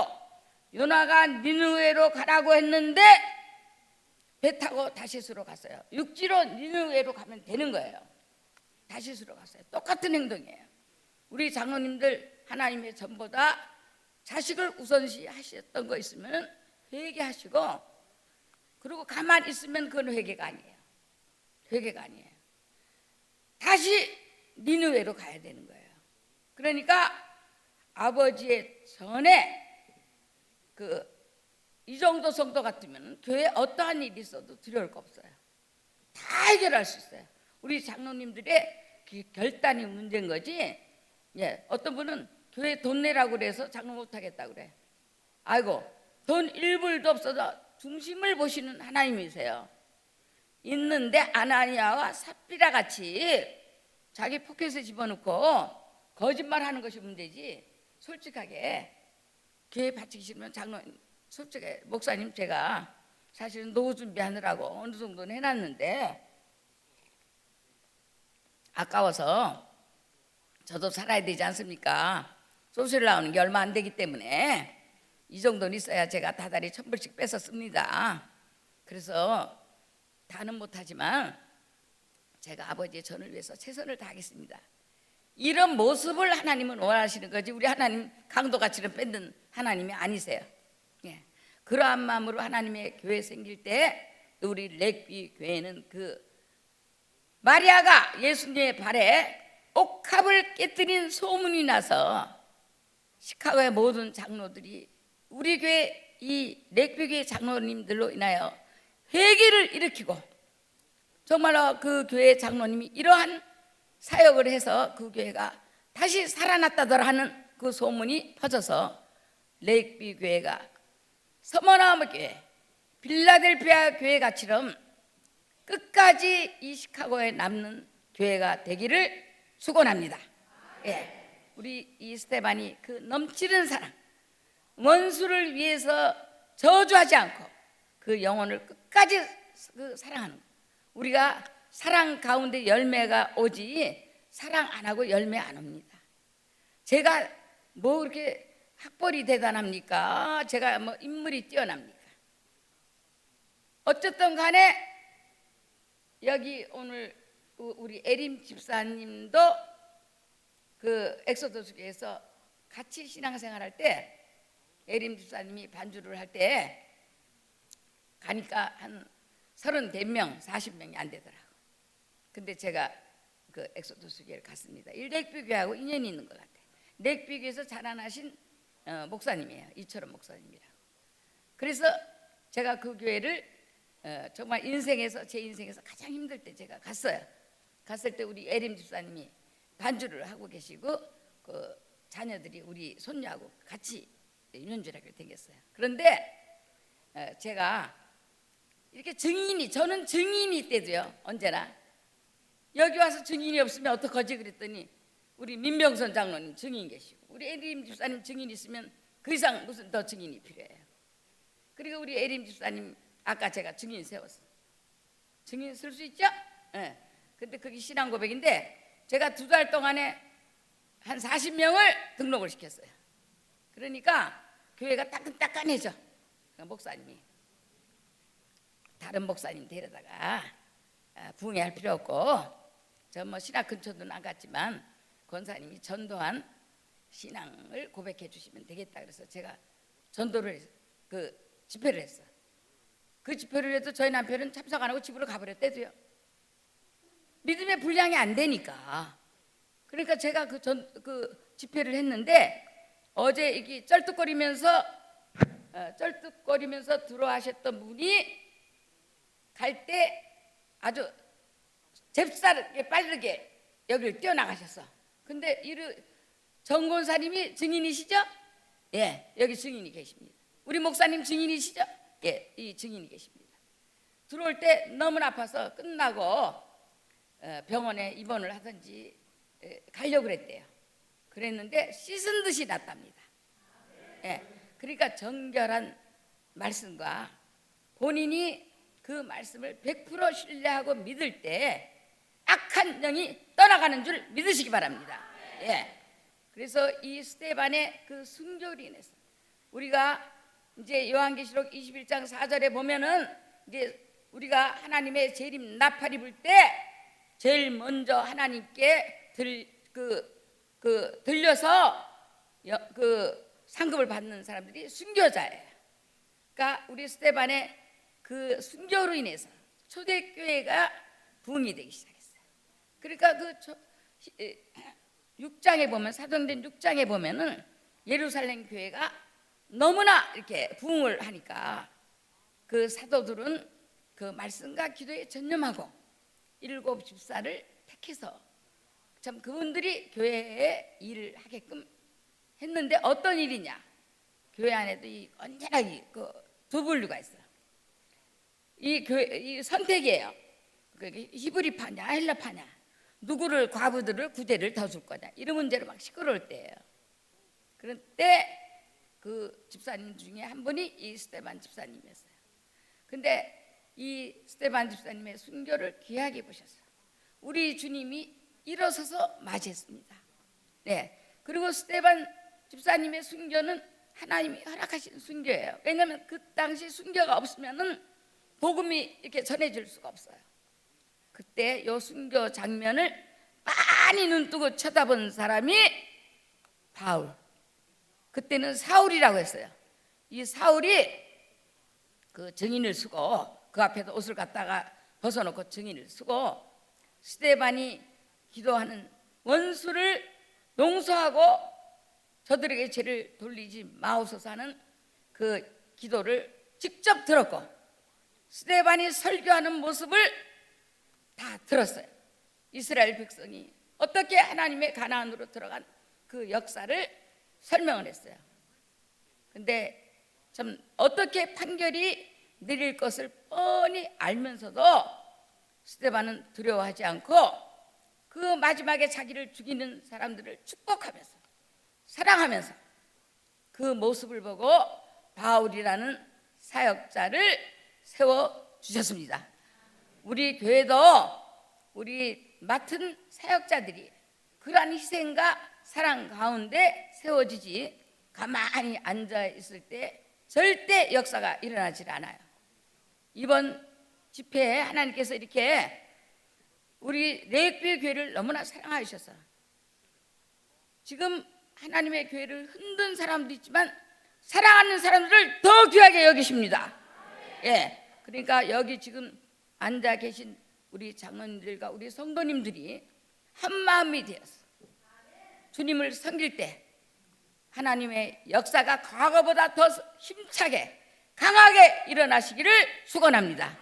요나가 니느웨로 가라고 했는데 배 타고 다시스로 갔어요. 육지로 니느웨로 가면 되는 거예요. 다시스로 갔어요. 똑같은 행동이에요. 우리 장로님들 하나님의 전보다 자식을 우선시 하셨던 거 있으면 회개하시고 그리고 가만히 있으면 그건 회개가 아니에요. 회개가 아니에요. 다시 니느웨로 가야 되는 거예요. 그러니까 아버지의 전에 이 정도 성도 같으면 교회에 어떠한 일이 있어도 두려울 거 없어요. 다 해결할 수 있어요. 우리 장로님들의 결단이 문제인 거지. 예, 어떤 분은 교회 돈 내라고 그래서 장로 못하겠다고 그래. 아이고 돈 1불도 없어서 중심을 보시는 하나님이세요. 있는데 아나니아와 삽비라 같이 자기 포켓에 집어넣고 거짓말하는 것이 문제지. 솔직하게 교회 바치기 싫으면 장로님, 솔직하게 목사님, 제가 사실은 노후 준비하느라고 어느 정도는 해놨는데 아까워서 저도 살아야 되지 않습니까? 소설 나오는 게 얼마 안 되기 때문에 이 정도는 있어야 제가 다달이 1,000불씩 뺏어 씁니다. 그래서 다는 못하지만 제가 아버지의 전을 위해서 최선을 다하겠습니다. 이런 모습을 하나님은 원하시는 거지, 우리 하나님 강도가치를 뺏는 하나님이 아니세요. 예. 그러한 마음으로 하나님의 교회 생길 때 우리 렉비 교회는 그 마리아가 예수님의 발에 옥합을 깨뜨린 소문이 나서 시카고의 모든 장로들이 우리 교회 이 렉비 교회 장로님들로 인하여 회개를 일으키고, 정말로 그 교회 장로님이 이러한 사역을 해서 그 교회가 다시 살아났다더라 하는 그 소문이 퍼져서 렉비 교회가 서머나무 교회, 빌라델피아 교회가처럼 끝까지 이 시카고에 남는 교회가 되기를 축원합니다. 예, 우리 이 스테반이 그 넘치는 사랑, 원수를 위해서 저주하지 않고 그 영혼을 끝까지 그 사랑하는 거. 우리가 사랑 가운데 열매가 오지 사랑 안 하고 열매 안 옵니다. 제가 뭐 그렇게 학벌이 대단합니까? 제가 뭐 인물이 뛰어납니까? 어쨌든 간에 여기 오늘 우리 에림 집사님도 그 엑소더스 교회에서 같이 신앙생활할 때 에림 집사님이 반주를 할 때 가니까 한 34명, 40명이 안 되더라고. 근데 제가 그 엑소더스 교회를 갔습니다. 이 렉비 교회하고 인연이 있는 것 같아요. 렉비 교회에서 자라나신 목사님이에요. 이철원 목사님이라고. 그래서 제가 그 교회를 정말 인생에서, 제 인생에서 가장 힘들 때 제가 갔어요. 갔을 때 우리 에림 집사님이 반주를 하고 계시고 그 자녀들이 우리 손녀하고 같이 연주를 하게 생겼어요. 그런데 제가 이렇게 증인이, 저는 증인이 때도요, 언제나 여기 와서 증인이 없으면 어떡하지 그랬더니 우리 민병선 장로님 증인 계시고 우리 에림 집사님 증인 있으면 그 이상 무슨 더 증인이 필요해요. 그리고 우리 에림 집사님 아까 제가 증인 세웠어요. 증인 쓸 수 있죠? 네. 근데 그게 신앙 고백인데 제가 2달 동안에 한 40명을 등록을 시켰어요. 그러니까 교회가 따끈따끈해져. 목사님이 다른 목사님 데려다가 부흥회할 필요 없고, 저 뭐 신학 근처도 안 갔지만 권사님이 전도한 신앙을 고백해 주시면 되겠다. 그래서 제가 전도를 그 집회를 했어. 그 집회를 해도 저희 남편은 참석 안 하고 집으로 가버렸대도요. 믿음의 분량이 안 되니까. 그러니까 제가 그 집회를 했는데 어제 이게 쩔뚝거리면서 들어가셨던 분이 갈 때 아주 잽싸게 빠르게 여기를 뛰어나가셨어. 근데 정 권사님이 증인이시죠? 예, 여기 증인이 계십니다. 우리 목사님 증인이시죠? 예, 이 증인이 계십니다. 들어올 때 너무 아파서 끝나고 병원에 입원을 하든지 가려고 그랬대요. 그랬는데 씻은 듯이 낫답니다. 예, 그러니까 정결한 말씀과 본인이 그 말씀을 100% 신뢰하고 믿을 때 악한 영이 떠나가는 줄 믿으시기 바랍니다. 예. 그래서 이 스데반의 그 순교로 인해서 우리가 이제 요한계시록 21장 4절에 보면은 이제 우리가 하나님의 재림 나팔이 불 때 제일 먼저 하나님께 들려서 그 상급을 받는 사람들이 순교자예요. 그러니까 우리 스데반의 그 순교로 인해서 초대교회가 부흥이 되기 시작했어요. 그러니까 그 6장에 보면, 사도행전 6장에 보면은 예루살렘 교회가 너무나 이렇게 부흥을 하니까 그 사도들은 그 말씀과 기도에 전념하고 7 집사를 택해서 참 그분들이 교회에 일을 하게끔 했는데 어떤 일이냐? 교회 안에도 언제나 그 두 분류가 있어요. 이 선택이에요. 히브리파냐 헬라파냐, 누구를 과부들을 구제를 더 줄 거냐, 이런 문제로 막 시끄러울 때예요. 그런 때 그 집사님 중에 한 분이 이 스데반 집사님이었어요. 근데 이 스데반 집사님의 순교를 귀하게 보셨어요. 우리 주님이 일어서서 맞이했습니다. 네. 그리고 스데반 집사님의 순교는 하나님이 허락하신 순교예요. 왜냐하면 그 당시 순교가 없으면은 복음이 이렇게 전해질 수가 없어요. 그때 요 순교 장면을 많이 눈뜨고 쳐다본 사람이 바울. 그때는 사울이라고 했어요. 이 사울이 그 증인을 쓰고 그 앞에서 옷을 갖다가 벗어놓고 증인을 쓰고 스데반이 기도하는 원수를 용서하고 저들에게 죄를 돌리지 마옵소서 하는 그 기도를 직접 들었고 스데반이 설교하는 모습을 다 들었어요. 이스라엘 백성이 어떻게 하나님의 가나안으로 들어간 그 역사를 설명을 했어요. 근데 참 어떻게 판결이 내릴 것을 뻔히 알면서도 스데반은 두려워하지 않고 그 마지막에 자기를 죽이는 사람들을 축복하면서 사랑하면서 그 모습을 보고 바울이라는 사역자를 세워주셨습니다. 우리 교회도 우리 맡은 사역자들이 그러한 희생과 사랑 가운데 세워지지 가만히 앉아 있을 때 절대 역사가 일어나질 않아요. 이번 집회에 하나님께서 이렇게 우리 레이크의 교회를 너무나 사랑하셔서 지금 하나님의 교회를 흔든 사람도 있지만 사랑하는 사람들을 더 귀하게 여기십니다. 예, 그러니까 여기 지금 앉아 계신 우리 장로님들과 우리 성도님들이 한 마음이 되어서 주님을 섬길 때 하나님의 역사가 과거보다 더 힘차게 강하게 일어나시기를 축원합니다.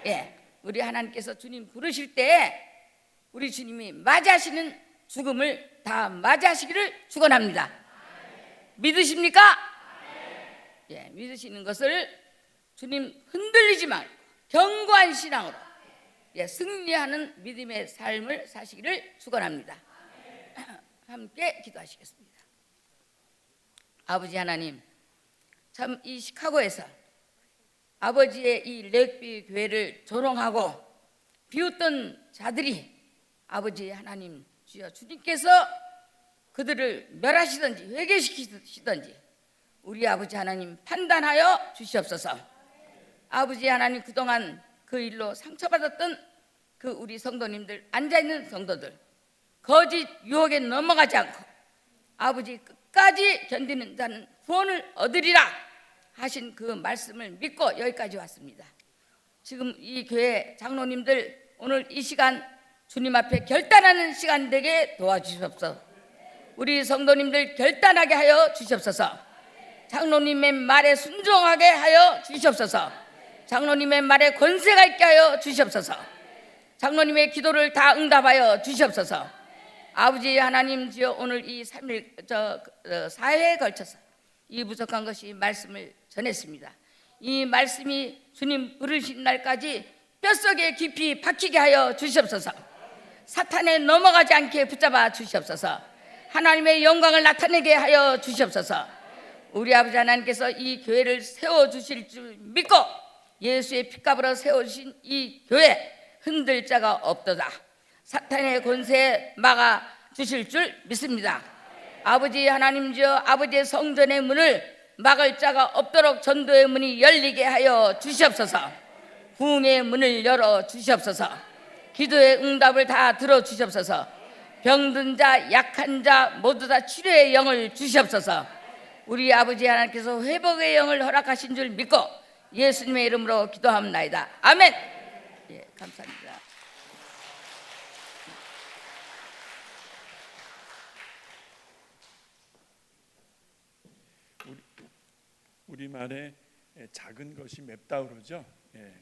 예, 우리 하나님께서 주님 부르실 때 우리 주님이 맞이하시는 죽음을 다 맞이하시기를 축원합니다. 믿으십니까? 예, 믿으시는 것을 주님 흔들리지 말고 견고한 신앙으로 승리하는 믿음의 삶을 사시기를 축원합니다. 함께 기도하시겠습니다. 아버지 하나님, 참 이 시카고에서 아버지의 이 레이크뷰 교회를 조롱하고 비웃던 자들이 아버지 하나님 주여 주님께서 그들을 멸하시든지 회개시키시든지 우리 아버지 하나님 판단하여 주시옵소서. 아버지 하나님 그동안 그 일로 상처받았던 그 우리 성도님들, 앉아있는 성도들 거짓 유혹에 넘어가지 않고 아버지 끝까지 견디는 자는 구원을 얻으리라 하신 그 말씀을 믿고 여기까지 왔습니다. 지금 이 교회 장로님들 오늘 이 시간 주님 앞에 결단하는 시간 되게 도와주시옵소서. 우리 성도님들 결단하게 하여 주시옵소서. 장로님의 말에 순종하게 하여 주시옵소서. 장로님의 말에 권세가 있게 하여 주시옵소서. 장로님의 기도를 다 응답하여 주시옵소서. 아버지 하나님 주여 오늘 이 3일 4회에 걸쳐서 이 부족한 것이 말씀을 전했습니다. 이 말씀이 주님 부르신 날까지 뼛속에 깊이 박히게 하여 주시옵소서. 사탄에 넘어가지 않게 붙잡아 주시옵소서. 하나님의 영광을 나타내게 하여 주시옵소서. 우리 아버지 하나님께서 이 교회를 세워주실 줄 믿고 예수의 피값으로 세워주신 이 교회 흔들 자가 없도다. 사탄의 권세에 막아 주실 줄 믿습니다. 아버지 하나님 주여 아버지의 성전의 문을 막을 자가 없도록 전도의 문이 열리게 하여 주시옵소서. 부흥의 문을 열어 주시옵소서. 기도의 응답을 다 들어 주시옵소서. 병든 자 약한 자 모두 다 치료의 영을 주시옵소서. 우리 아버지 하나님께서 회복의 영을 허락하신 줄 믿고 예수님의 이름으로 기도합니다. 아멘. 예, 감사합니다. 우리말에 작은 것이 맵다 그러죠. 예,